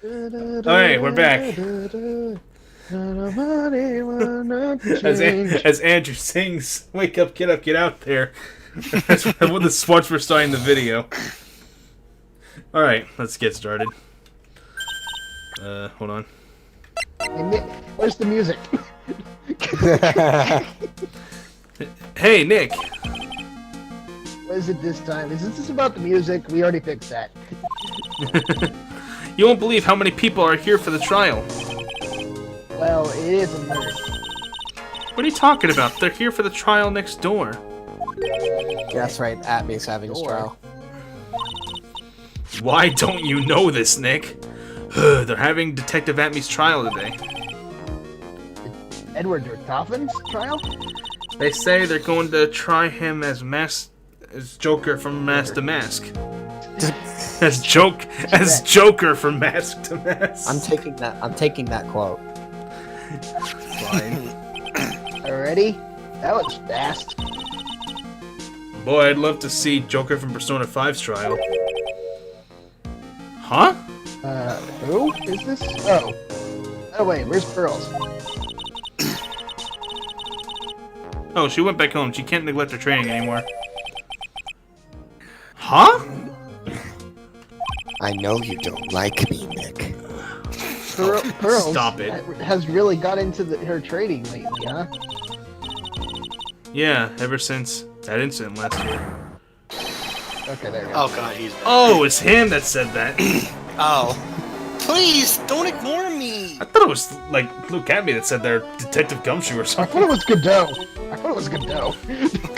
Alright, we're back. As Andrew sings, "Wake up, get out there." That's what the sports were starting the video. Alright, let's get started. Hold on. Hey, Nick, where's the music? Hey, Nick. What is it this time? Is this about the music? We already fixed that. You won't believe how many people are here for the trial. Well, it is a murder. What are you talking about? They're here for the trial next door. Yeah, that's right. Atmy's having his trial. Why don't you know this, Nick? They're having Detective Atmy's trial today. Edward Dortoffin's trial? They say they're going to try him as Joker from Mask to Mask. as Joker from Mask to Mask. I'm taking that quote. Fine. Already? That was fast. Boy, I'd love to see Joker from Persona 5's trial. Huh? Who is this? Oh. Oh wait, where's Pearls? Oh, she went back home. She can't neglect her training anymore. Huh? I know you don't like me, Nick. Pearls Stop it. Has really got into her trading lately, huh? Yeah, ever since that incident last year. Okay, there we go. Oh god, he's back. Oh, it's him that said that. Oh. Please, don't ignore me! I thought it was, like, Luke Atmy that said they're Detective Gumshoe or I something. thought it was Godot. I thought it was Godot.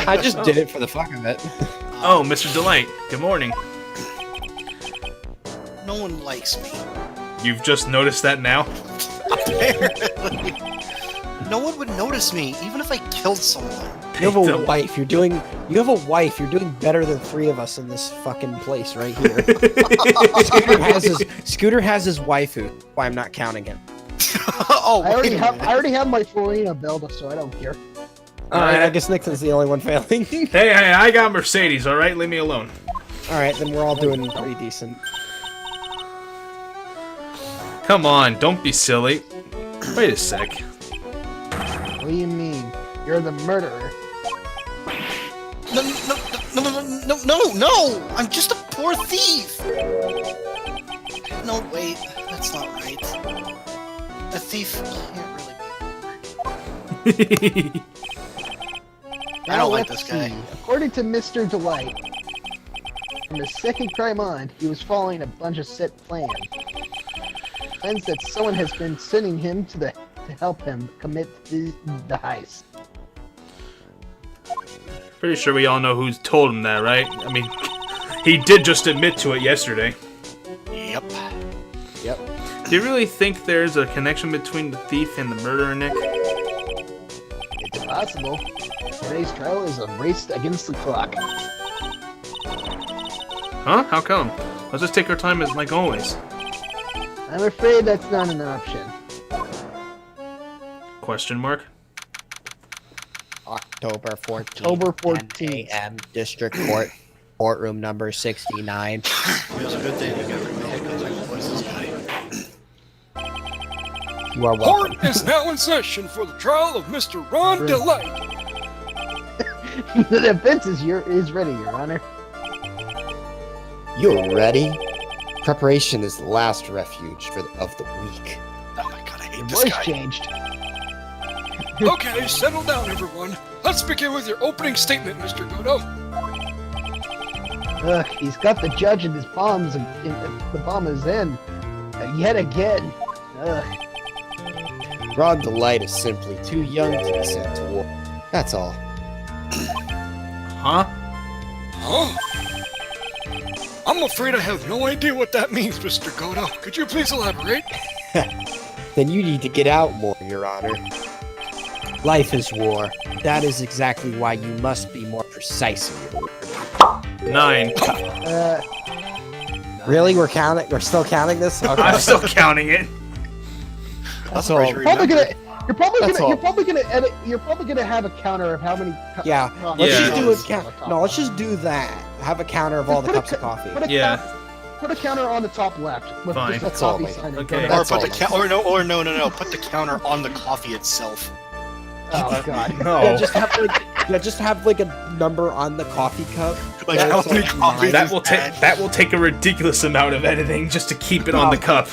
I just did it for the fuck of it. Oh, Mr. DeLite. Good morning. No one likes me. You've just noticed that now? Apparently. No one would notice me, even if I killed someone. You have a wife. You're doing better than 3 of us in this fucking place right here. Scooter has his waifu. Why I'm not counting him. Oh, I already have my Florina build, so I don't care. Alright, I guess Nixon's the only one failing. Hey, I got Mercedes, alright? Leave me alone. Alright, then we're all doing pretty decent. Come on, don't be silly. Wait a sec. What do you mean? You're the murderer. No! I'm just a poor thief! No, wait, that's not right. A thief can't really be. I don't like this guy. According to Mr. DeLite, from his second crime on, he was following a bunch of set plans. Plans that someone has been sending him to help him commit the heist. Pretty sure we all know who's told him that, right? I mean, he did just admit to it yesterday. Yep. Do you really think there's a connection between the thief and the murderer, Nick? It's possible. Today's trial is a race against the clock. Huh? How come? Let's just take our time as like always. I'm afraid that's not an option. Question mark? October 14th. October 14th. a.m. District Court, courtroom number 69. It was a good thing you got removed because I was this guy. You are welcome. Court is now in session for the trial of Mr. Ron DeLite. The defense is ready, Your Honor. You're ready? Preparation is the last refuge of the weak. Oh my god, I hate Your this voice guy. changed. Okay, settle down, everyone. Let's begin with your opening statement, Mr. Godot. Ugh, he's got the judge in his palms. The bomb is in. Yet again. Ugh. Ron DeLite is simply too young to be sent to war. That's all. Huh? Huh? I'm afraid I have no idea what that means, Mr. Godot. Could you please elaborate? Then you need to get out more, Your Honor. Life is war. That is exactly why you must be more precise in your work. 9. Really? We're still counting this? Okay. I'm still counting it. That's all. You're probably gonna have a counter of how many. Yeah. Let's Yeah. just do a count. No, let's just do that. Have a counter of all the cups of coffee. Put a Yeah. put a counter on the top left with Fine. just a That's all, coffee mate. sign. Okay. Or That's put all. the no. Put the counter on the coffee itself. Oh god. No. Yeah, just have like a number on the coffee cup. Like Yeah, how it's many like coffees That is will take that will take a ridiculous amount of editing just to keep it on the cup.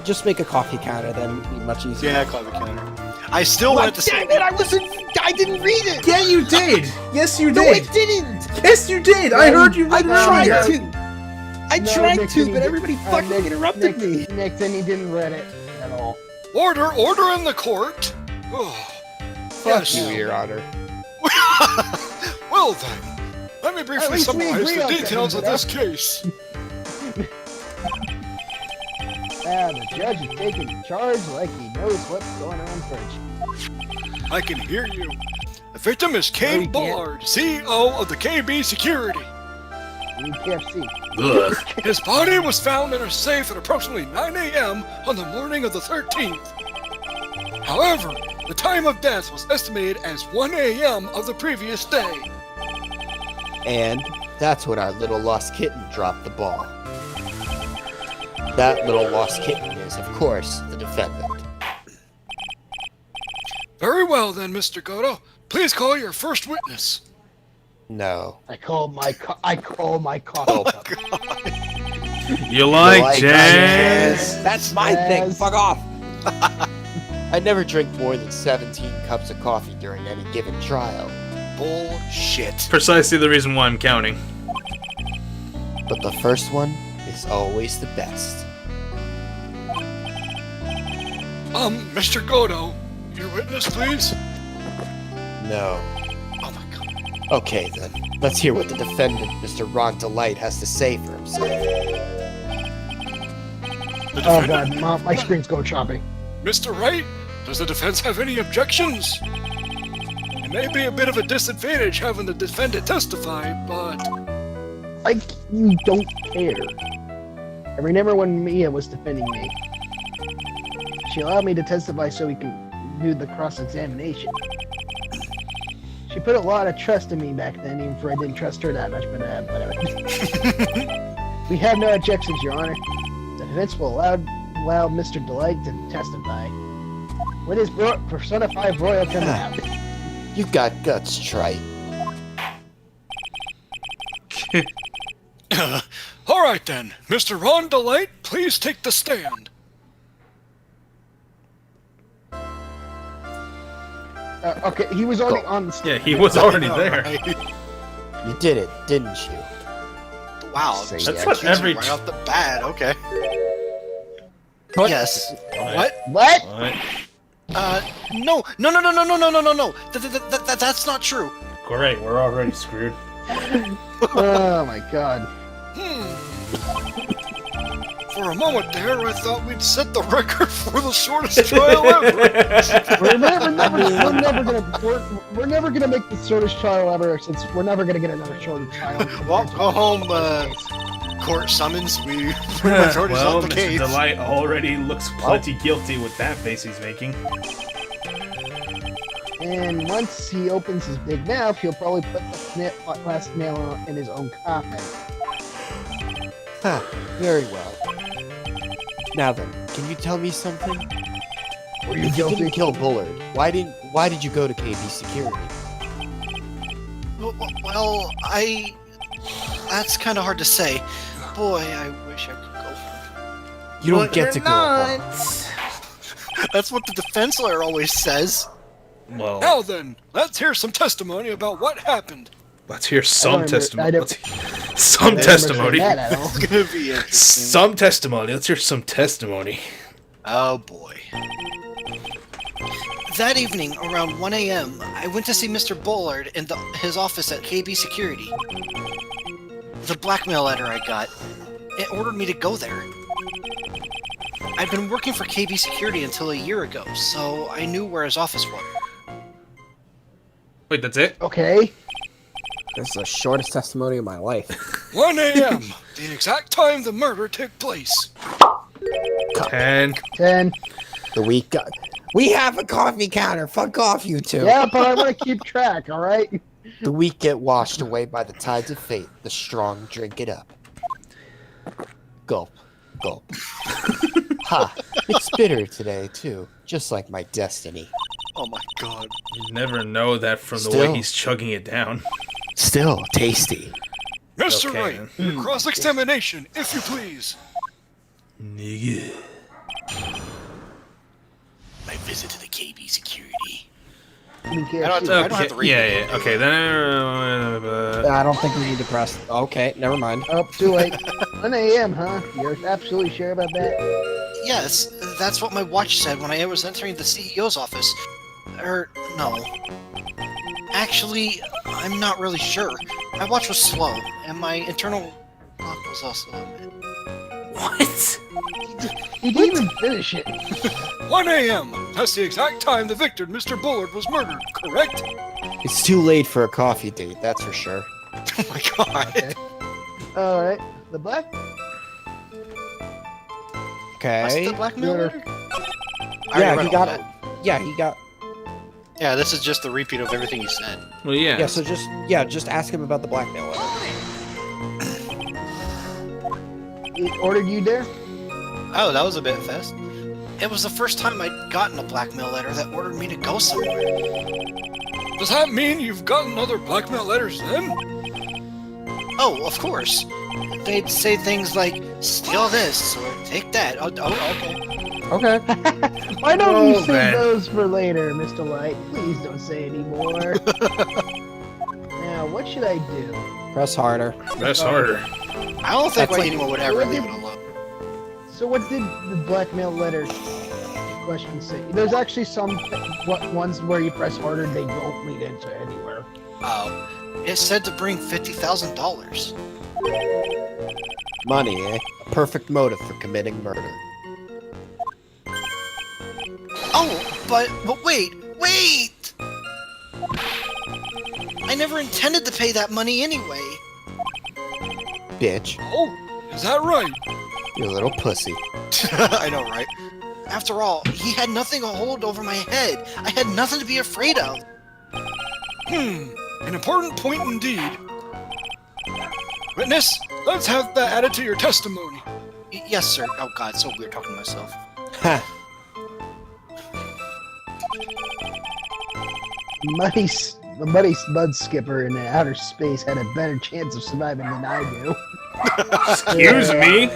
Just make a coffee counter, then it'd be much easier. Yeah, coffee counter. I still wanted to say. Dang it! I didn't read it. Yeah, you did. Yes, you No, I did. didn't. Yes, you did. I heard you I read it tried earlier. to. I No, tried Nick, to, you but didn't- everybody fucking Nick, interrupted me. Nick, then he didn't read it at all. Order in the court. Oh, Fuck you, Your Honor. well then, let me briefly least we summarize agree the on details of things, this case. The judge is taking charge like he knows what's going on first. I can hear you. The victim is No, Kane you can't. Bullard, CEO of the KB Security. You can't see. Ugh. His body was found in a safe at approximately 9 a.m. on the morning of the 13th. However, the time of death was estimated as 1 a.m. of the previous day. And that's when our little lost kitten dropped the ball. That little lost kitten is, of course, the defendant. Very well then, Mr. Goto. Please call your first witness. No. I call my coffee Oh, cup. You like jazz? jazz? That's my thing. Jazz. Fuck off. I never drink more than 17 cups of coffee during any given trial. Bullshit. Precisely the reason why I'm counting. But the first one is always the best. Mr. Goto, your witness, please. No. Oh my god. Okay then. Let's hear what the defendant, Mr. Ron DeLite, has to say for himself. The Oh defendant, god, my screen's going choppy. Mr. Wright, does the defense have any objections? It may be a bit of a disadvantage having the defendant testify, but Like, you don't care. I remember when Mia was defending me. She allowed me to testify so we can do the cross-examination. She put a lot of trust in me back then, even if I didn't trust her that much, but whatever. We have no objections, Your Honor. The defense will allow Mr. DeLite to testify. When is Persona 5 Royal coming out? You've got guts, Trite. all right then. Mr. Ron DeLite, please take the stand. Okay, he was already on the Yeah, he was already there. You did it, didn't you? Wow. Say just yeah. That's what every- right off the bat. Okay. What? Yes. What? What? What? No. That's not true. Great, we're already screwed. Oh my god. For a moment there, I thought we'd set the record for the shortest trial ever. We're never gonna make the shortest trial ever, since we're never gonna get another shorter trial. Well, go home, court summons. We pretty much already Well, solved the Mr. case. DeLite already looks plenty guilty with that face he's making. And once he opens his big mouth, he'll probably put the last nail in his own coffin. Huh, very well. Now then, can you tell me something? Were you If you didn't guilty? kill Bullard, why did you go to KB Security? Well, that's kind of hard to say. Boy, I wish I could go. You don't get to go home. That's what the defense lawyer always says. Well, Now then, let's hear some testimony about what happened. let's hear I some don't testimony. remember- Some testimony. That at all. It's gonna be interesting. Some testimony. Let's hear some testimony. Oh boy. That evening, around 1 a.m., I went to see Mr. Bullard in his office at KB Security. The blackmail letter I got, it ordered me to go there. I'd been working for KB Security until a year ago, so I knew where his office was. Wait, that's it? Okay. This is the shortest testimony of my life. 1 a.m., the exact time the murder took place. 10. 10. We have a coffee counter. Fuck off, you two. Yeah, but I want to keep track, alright? The weak get washed away by the tides of fate. The strong drink it up. Gulp. Gulp. Ha! It's bitter today, too. Just like my destiny. Oh my god. You never know that from the Still. way he's chugging it down. Still tasty. Mr. Okay, Wright, then. your cross-examination, if you please. Nigga. My visit to the KB security. I don't care. I don't have to read it. Yeah. Okay, then. I don't think we need to press. Okay, never mind. Oh, too late. 1 a.m., huh? You're absolutely sure about that? Yes, that's what my watch said when I was entering the CEO's office. No. Actually, I'm not really sure. My watch was slow, and my internal clock was also a bit... What? He didn't even finish it. 1 a.m. That's the exact time the victim, Mr. Bullard, was murdered, correct? It's too late for a coffee date, that's for sure. Oh my god. Okay. Alright. The black? What's Okay. the blackmail Murder. letter? Yeah, he got it. Yeah, he got. Yeah, this is just a repeat of everything you said. Well, yeah. Yeah, so just ask him about the blackmail letter. He ordered you there? Oh, that was a bit fast. It was the first time I'd gotten a blackmail letter that ordered me to go somewhere. Does that mean you've gotten other blackmail letters then? Oh, of course. They'd say things like, steal this, or take that. Oh, okay. Okay. Why don't you Oh, save man. those for later, Mr. Light? Please don't say any more. Now, what should I do? Press harder. That's harder. I don't think That's like- anyone would ever leave it alone. So what did the blackmail letter question say? There's actually some ones where you press harder and they don't lead into anywhere. Oh, it said to bring $50,000. Money, eh? A perfect motive for committing murder. Oh, but wait! I never intended to pay that money anyway. Bitch. Oh, is that right? You little pussy. I know, right? After all, he had nothing to hold over my head. I had nothing to be afraid of. An important point indeed. Witness, let's have that added to your testimony. Yes, sir. Oh god, it's so weird talking to myself. Ha! The muddy mud skipper in outer space had a better chance of surviving than I do. Excuse me?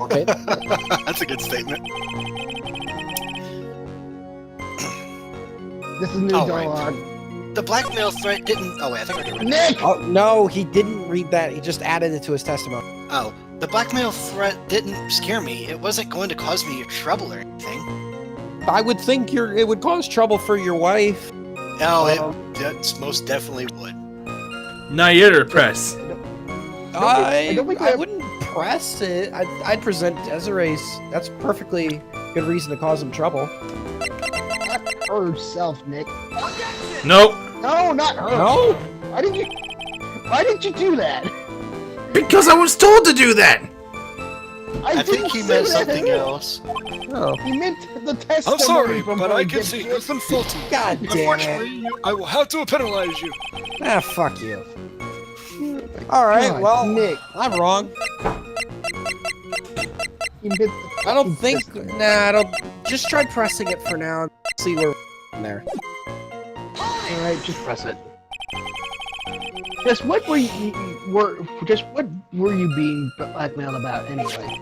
Okay. That's a good statement. This is new All right. dialogue. The blackmail threat didn't... Oh, wait, I think I did. Nick! Oh, no, he didn't read that. He just added it to his testimony. Oh, the blackmail threat didn't scare me. It wasn't going to cause me trouble or anything. I would think it would cause trouble for your wife. Oh, it most definitely would. Now you're the press. I don't think I that- wouldn't press it. I'd present Desiree's. That's perfectly good reason to cause him trouble. Not herself, Nick. Nope. No, not her. No? Why did you do that? Because I was told to do that. I think didn't he say meant that. something else. No. He meant the testimony I'm sorry, from but her, I can dipshit. see you've been faulty. God damn it. Unfortunately, I will have to penalize you. Ah, fuck you. Alright, God, well, Nick. I'm wrong. You meant the I don't fucking think. testimony. Nah, I don't. Just try pressing it for now and see where we're there. Alright, just press it. Just what were you being blackmailed about anyway?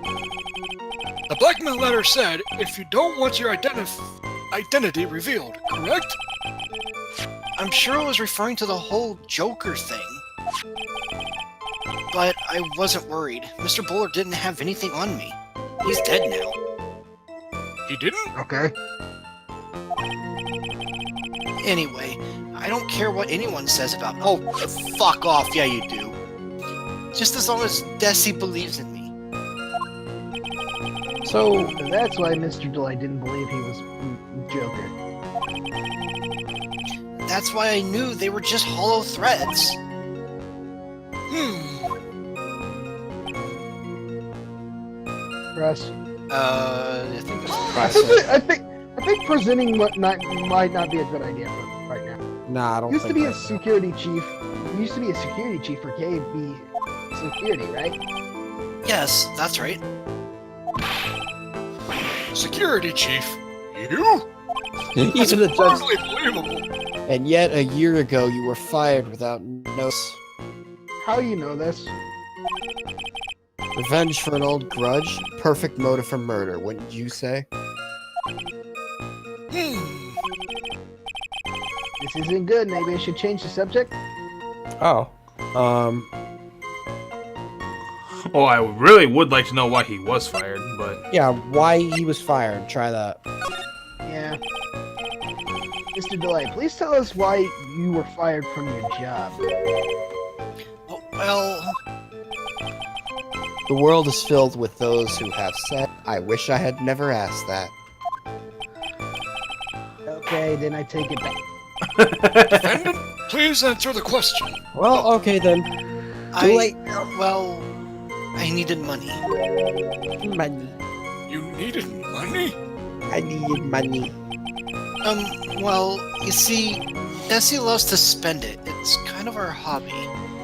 The blackmail letter said if you don't want your identity revealed, correct? I'm sure it was referring to the whole Joker thing. But I wasn't worried. Mr. Bullard didn't have anything on me. He's dead now. He didn't? Okay. Anyway, I don't care what anyone says about... Oh, fuck off. Yeah, you do. Just as long as Desi believes in me. So, That's why Mr. DeLite didn't believe he was Joker. That's why I knew they were just hollow threats. Press. I think it's... I think presenting might not be a good idea for right now. nah, I don't Used to think be a that's- security chief. You used to be a security chief for KB Security, right? Yes, that's right. Security chief, you? That's Even the judge. hardly believable. And yet, a year ago, you were fired without notice. How you know this? Revenge for an old grudge? Perfect motive for murder, wouldn't you say? This isn't good. Maybe I should change the subject? Oh. Oh, I really would like to know why he was fired, but Yeah, why he was fired. Try that. Yeah. Mr. DeLite, please tell us why you were fired from your job. Oh, well, The world is filled with those who have said, I wish I had never asked that. Okay, then I take it back. Defendant, please answer the question. Well, okay then. Too late. Well, I needed money. Money. You needed money? I needed money. Well, you see, Nessie loves to spend it. It's kind of our hobby.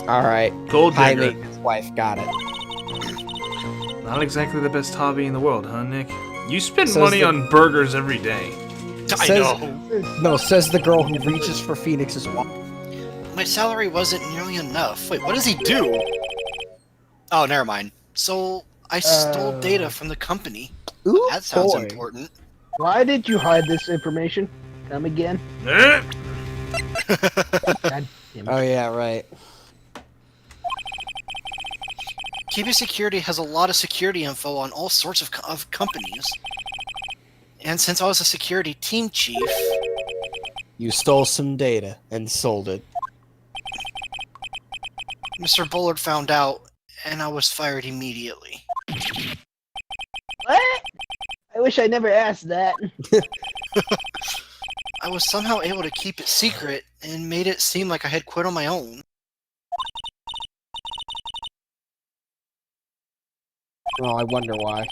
Alright. gold High digger. maintenance wife, got it. Not exactly the best hobby in the world, huh, Nick? You spend Says money the- on burgers every day. I Says- know. No, says the girl who reaches for Phoenix's wife. My salary wasn't nearly enough. Wait, what does he do? Oh, never mind. So, I stole data from the company. Ooh, That sounds boy. important. Why did you hide this information? Come again? Eh? God damn it. Oh yeah, right. KB Security has a lot of security info on all sorts of companies. And since I was a security team chief, You stole some data and sold it. Mr. Bullard found out, and I was fired immediately. What? I wish I never asked that. I was somehow able to keep it secret and made it seem like I had quit on my own. Oh, I wonder why.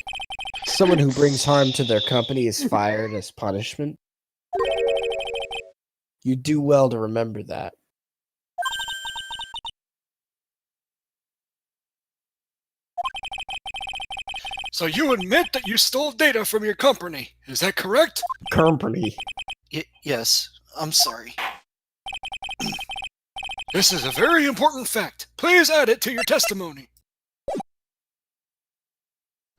Someone who brings harm to their company is fired as punishment. You do well to remember that. So you admit that you stole data from your company, is that correct? Company. Yes, I'm sorry. This is a very important fact. Please add it to your testimony.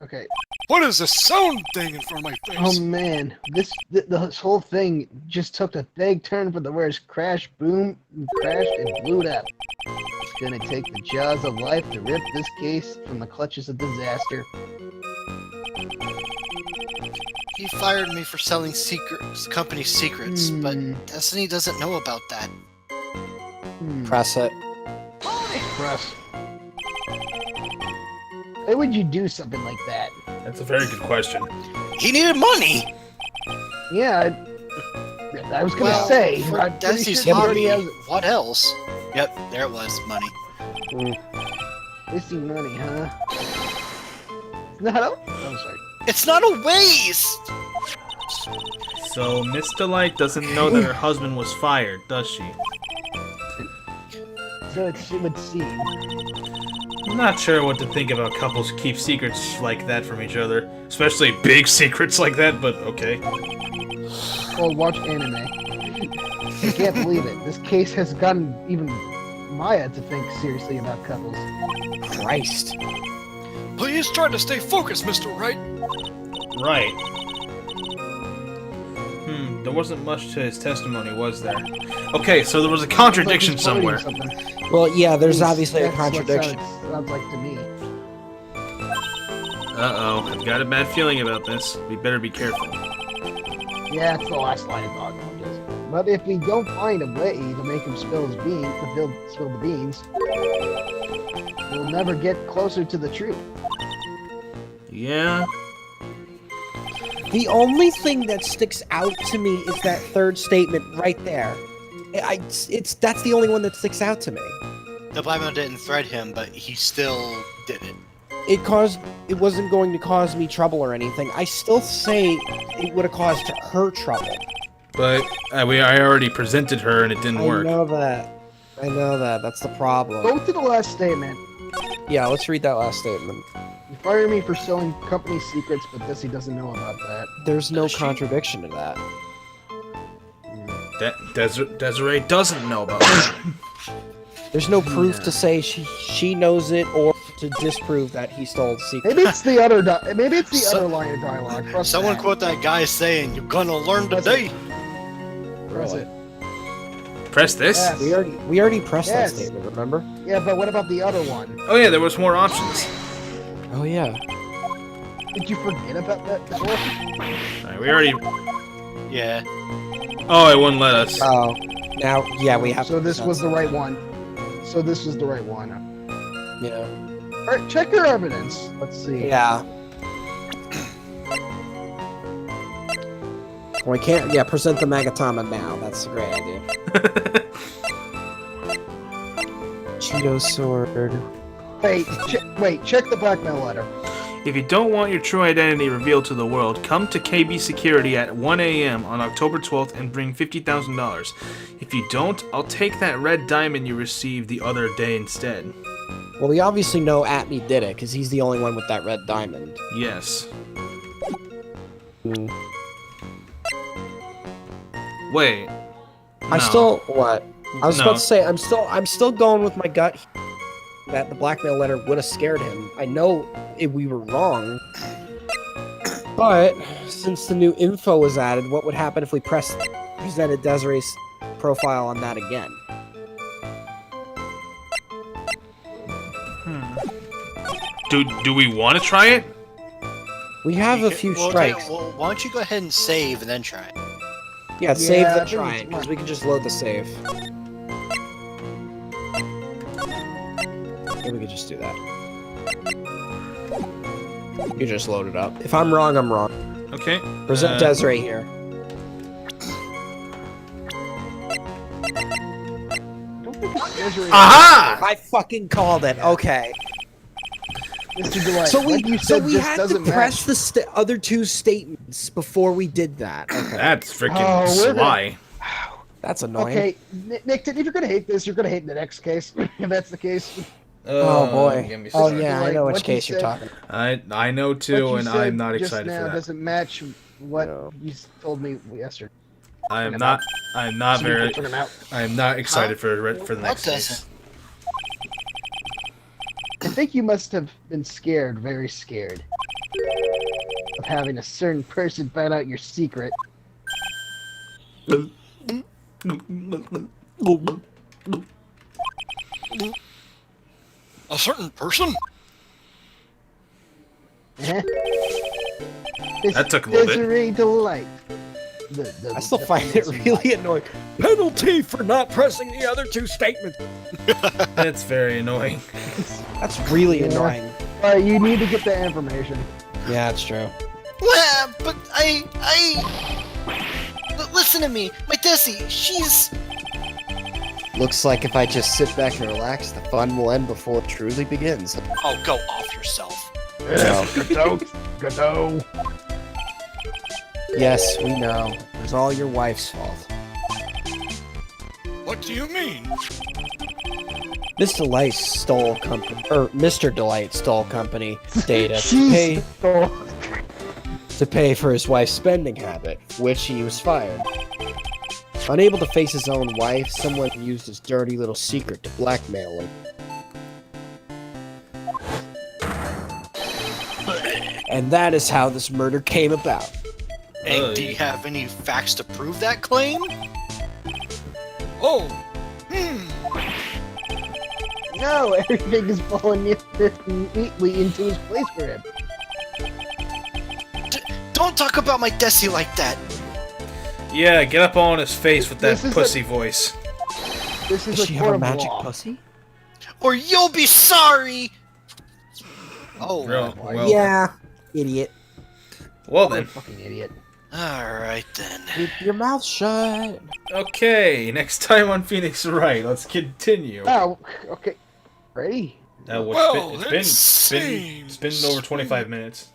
Okay. What is this sound thing in front of my face? Oh man, this whole thing just took a big turn for the worse. Crash, boom, crashed and blew it up. It's gonna take the jaws of life to rip this case from the clutches of disaster. He fired me for selling company secrets, but Hmm. Destiny doesn't know about that. Press it. Press. Why would you do something like that? That's a very good question. He needed money! Yeah, I was gonna Well, say. for I'm pretty Destiny's sure he hobby, already has what else? Yep, there it was, money. wasting money, huh? No, I'm sorry. It's not a waste! So Miss DeLite doesn't know that her husband was fired, does she? So it would seem. I'm not sure what to think about couples who keep secrets like that from each other. Especially big secrets like that, but okay. Well, watch anime. I can't believe it. This case has gotten even Maya to think seriously about couples. Christ. Please try to stay focused, Mr. Wright. Right. There wasn't much to his testimony, was there? Okay, so there was a contradiction Like he's quoting somewhere. something. Well, yeah, there's That's obviously a what contradiction. sounds like to me. Uh-oh, I've got a bad feeling about this. We better be careful. Yeah, it's the last line of thought. No, I'm just- But if we don't find a way to make him spill his beans, spill the beans, we'll never get closer to the truth. Yeah? The only thing that sticks out to me is that third statement right there. That's the only one that sticks out to me. The blackmail didn't threat him, but he still did it. It wasn't going to cause me trouble or anything. I still say it would have caused her trouble. But I already presented her and it didn't work. I know that. That's the problem. Go to the last statement. Yeah, let's read that last statement. You fired me for selling company secrets, but Desi doesn't know about that. There's no contradiction to that. Desiree doesn't know about that. There's no proof to say she knows it or to disprove that he stole the secret. Maybe it's the other. Maybe it's the other line of dialogue. Trust Someone that. quote that guy saying, "You're gonna learn today." Press it. Press this? Yes. We already pressed Yes. that statement, remember? Yeah, but what about the other one? Oh yeah, there was more options. Oh yeah. Did you forget about that before? Alright, we already... Yeah. Oh, it wouldn't let us. Oh, now yeah, we have. So this was the right one. So this was the right one. Yeah. All right, check your evidence. Let's see. Yeah. We can't. Yeah, present the Magatama now. That's a great idea. Cheeto sword. Wait, check the blackmail letter. If you don't want your true identity revealed to the world, come to KB Security at 1 a.m. on October 12th and bring $50,000. If you don't, I'll take that red diamond you received the other day instead. Well, we obviously know Atney did it because he's the only one with that red diamond. Yes. Hmm. Wait. I still what? I was No. about to say I'm still going with my gut that the blackmail letter would have scared him. I know we were wrong, but since the new info was added, what would happen if we presented Desiree's profile on that again? Do we want to try it? We have a few strikes. Well, why don't you go ahead and save and then try it? Yeah, save I the think try it's because we can just load the save. Yeah, we could just do that. You just load it up. If I'm wrong, I'm wrong. Okay. Present Desiree here. Don't think it's Desiree. Aha! I fucking called it. Okay. Mr. DeLite, So what you said just had to doesn't press match. the other two statements before we did that. Okay. That's freaking Oh, we're sly. That's annoying. Okay, Nick, if you're gonna hate this, you're gonna hate the next case. If that's the case. Oh boy. Give me Oh some- yeah, I Like, know which what you case you're said- talking about. I know What too, you and said I'm not just excited now for that. doesn't match what No. you told me yesterday. I'm about- not So very. you can turn 'em out. I'm not excited for the What next case. doesn't? I think you must have been scared, very scared, of having a certain person find out your secret. A certain person? That took a little bit. Desiree DeLite. I still find it really annoying. Penalty for not pressing the other two statements. That's very annoying. That's really Yeah. annoying. You need to get that information. Yeah, that's true. Well, but listen to me. My Desi, she's... Looks like if I just sit back and relax, the fun will end before it truly begins. Oh, go off yourself. Godot. Yes, we know. It was all your wife's fault. What do you mean? Mr. DeLite stole company, or Mr. DeLite stole company data Jeez. to pay for his wife's spending habit, which he was fired. Unable to face his own wife, someone used his dirty little secret to blackmail him. And that is how this murder came about. Hey, do you have any facts to prove that claim? Oh, No, everything is falling neatly into his place for him. Don't talk about my Desi like that. Yeah, get up on his face with that This is pussy voice. This is Does a she court have a of magic law. pussy? Or you'll be sorry! Oh, Well, Yeah, idiot. well What a then. fucking idiot. alright then. Keep your mouth shut. Okay, next time on Phoenix Wright, let's continue. Oh, okay. Ready? It's been it seems- over 25 minutes.